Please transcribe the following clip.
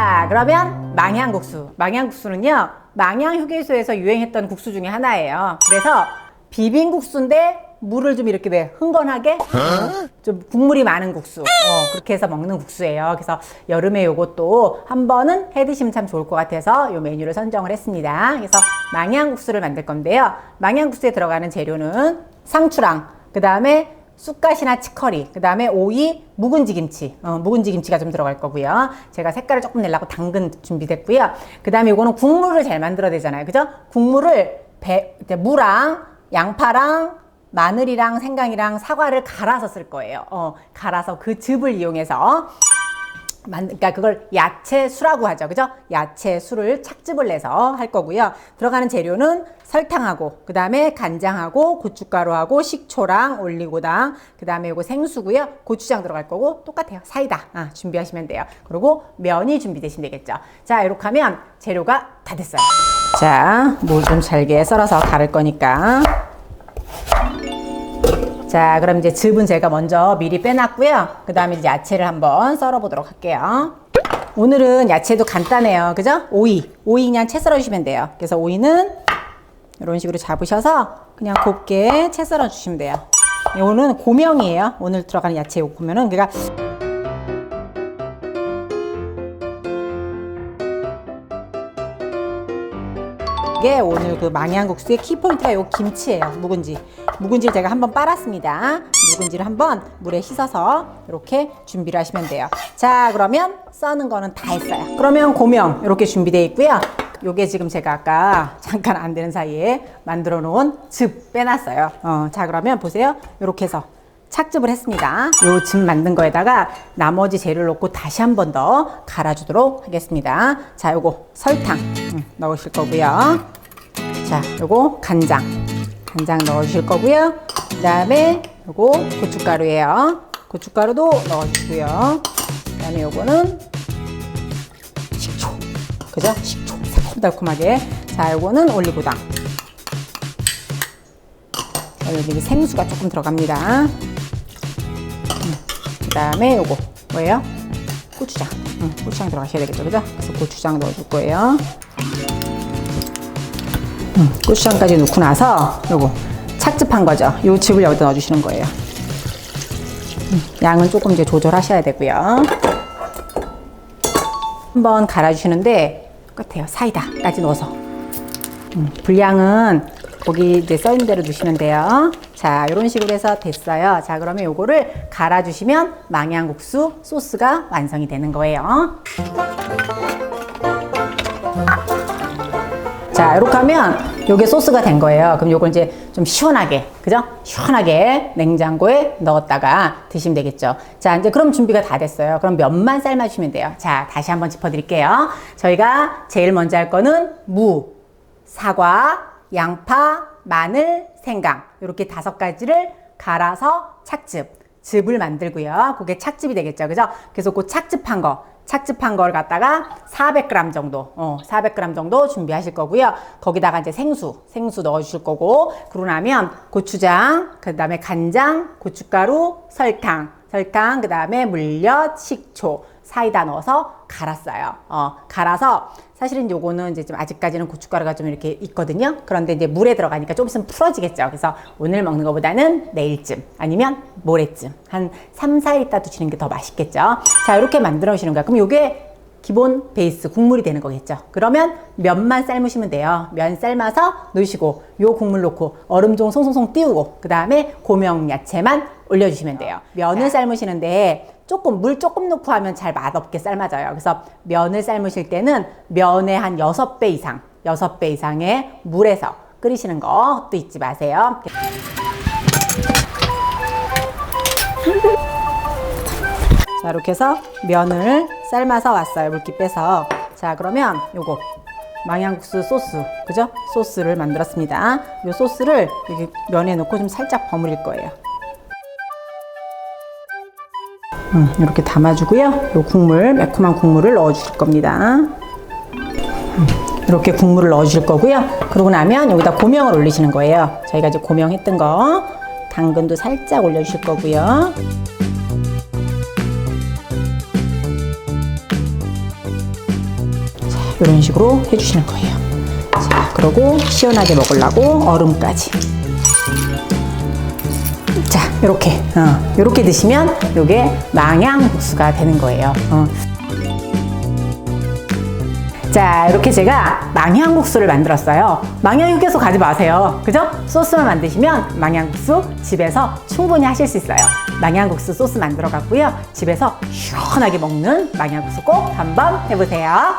자, 그러면 망향국수. 망향국수는요, 망향휴게소에서 유행했던 국수 중에 하나예요. 그래서 비빔국수인데 물을 좀 이렇게 왜 흥건하게 좀 국물이 많은 국수, 그렇게 해서 먹는 국수예요. 그래서 여름에 요것도 한 번은 해 드시면 참 좋을 것 같아서 요 메뉴를 선정을 했습니다. 그래서 망향국수를 만들 건데요. 망향국수에 들어가는 재료는 상추랑 그 다음에 쑥갓이나 치커리, 그 다음에 오이, 묵은지 김치, 묵은지 김치가 좀 들어갈 거고요. 제가 색깔을 조금 내려고 당근 준비됐고요. 그 다음에 이거는 국물을 잘 만들어야 되잖아요. 그죠? 국물을 무랑 양파랑 마늘이랑 생강이랑 사과를 갈아서 쓸 거예요. 갈아서 그 즙을 이용해서 그러니까 그걸 야채수라고 하죠. 그죠? 야채수를 착즙을 내서 할 거고요. 들어가는 재료는 설탕하고, 그 다음에 간장하고, 고춧가루하고, 식초랑 올리고당, 그 다음에 요거 생수고요. 고추장 들어갈 거고, 똑같아요. 사이다. 준비하시면 돼요. 그리고 면이 준비되시면 되겠죠. 자, 이렇게 하면 재료가 다 됐어요. 자, 물 좀 잘게 썰어서 갈을 거니까. 자, 그럼 이제 즙은 제가 먼저 미리 빼놨고요. 그 다음에 이제 야채를 한번 썰어 보도록 할게요. 오늘은 야채도 간단해요. 그죠? 오이 그냥 채 썰어 주시면 돼요. 그래서 오이는 이런 식으로 잡으셔서 그냥 곱게 채 썰어 주시면 돼요. 이거는 고명이에요. 오늘 들어가는 야채 요거 보면은 그러니까 이게 오늘 그 망향국수의 키포인트가 요 김치예요. 묵은지를 제가 한번 빨았습니다. 묵은지를 한번 물에 씻어서 이렇게 준비를 하시면 돼요. 자, 그러면 써는 거는 다 했어요. 그러면 고명 이렇게 준비되어 있고요. 요게 지금 제가 아까 잠깐 안 되는 사이에 만들어 놓은 즙 빼놨어요. 자, 그러면 보세요. 이렇게 해서 착즙을 했습니다. 요 즙 만든 거에다가 나머지 재료를 넣고 다시 한 번 더 갈아주도록 하겠습니다. 자, 요거 설탕 넣으실 거고요. 자, 요거 간장 넣어주실 거고요. 그 다음에 요거 고춧가루예요. 고춧가루도 넣어주시고요. 그 다음에 요거는 식초, 그죠? 식초 새콤달콤하게. 자, 요거는 올리고당. 여기 생수가 조금 들어갑니다. 그 다음에 요거 뭐예요? 고추장. 고추장 들어가셔야 되겠죠, 그죠? 그래서 고추장 넣어줄 거예요. 고추장까지 넣고 나서 요거 착즙한 거죠. 요 즙을 여기다 넣어주시는 거예요. 양은 조금 이제 조절하셔야 되고요. 한번 갈아주시는데 똑같아요. 사이다까지 넣어서. 분량은 거기 이제 써있는 대로 넣으시면 돼요. 자, 이런 식으로 해서 됐어요. 자, 그러면 요거를 갈아주시면 망향국수 소스가 완성이 되는 거예요. 자, 이렇게 하면 요게 소스가 된 거예요. 그럼 요걸 이제 좀 시원하게, 그죠? 시원하게 냉장고에 넣었다가 드시면 되겠죠. 자, 이제 그럼 준비가 다 됐어요. 그럼 면만 삶아주시면 돼요. 자, 다시 한번 짚어드릴게요. 저희가 제일 먼저 할 거는 무, 사과, 양파, 마늘, 생강 이렇게 5가지를 갈아서 즙을 만들고요. 그게 착즙이 되겠죠. 그죠? 그래서 그 착즙한 걸 갖다가 400g 정도, 400g 정도 준비하실 거고요. 거기다가 이제 생수 넣어주실 거고, 그러고 나면 고추장, 그 다음에 간장, 고춧가루, 설탕, 그 다음에 물엿, 식초, 사이다 넣어서 갈았어요. 갈아서 사실은 요거는 이제 좀 아직까지는 고춧가루가 좀 이렇게 있거든요. 그런데 이제 물에 들어가니까 좀 있으면 풀어지겠죠. 그래서 오늘 먹는 것보다는 내일쯤 아니면 모레쯤 한 3, 4일 있다 두시는 게 더 맛있겠죠. 자, 이렇게 만들어 주시는 거야. 그럼 요게 기본 베이스 국물이 되는 거겠죠. 그러면 면만 삶으시면 돼요. 면 삶아서 넣으시고 요 국물 넣고 얼음 좀 송송송 띄우고 그 다음에 고명 야채만 올려주시면 돼요. 면을 삶으시는데 물 조금 넣고 하면 잘 맛없게 삶아져요. 그래서 면을 삶으실 때는 면의 한 6배 이상의 물에서 끓이시는 것도 잊지 마세요. 자, 이렇게 해서 면을 삶아서 왔어요. 물기 빼서. 자, 그러면 요거 망향국수 소스, 그죠? 소스를 만들었습니다. 요 소스를 여기 면에 넣고 좀 살짝 버무릴 거예요. 이렇게 담아주고요. 요 국물, 매콤한 국물을 넣어주실 겁니다. 이렇게 국물을 넣어주실 거고요. 그러고 나면 여기다 고명을 올리시는 거예요. 저희가 이제 고명했던 거, 당근도 살짝 올려주실 거고요. 이런 식으로 해주시는 거예요. 자, 그러고 시원하게 먹으려고 얼음까지. 자, 요렇게 드시면 요게 망향국수가 되는 거예요. 자, 이렇게 제가 망향국수를 만들었어요. 망향 휴게소 가지 마세요. 그죠? 소스만 만드시면 망향국수 집에서 충분히 하실 수 있어요. 망향국수 소스 만들어 갖고요. 집에서 시원하게 먹는 망향국수 꼭 한번 해보세요.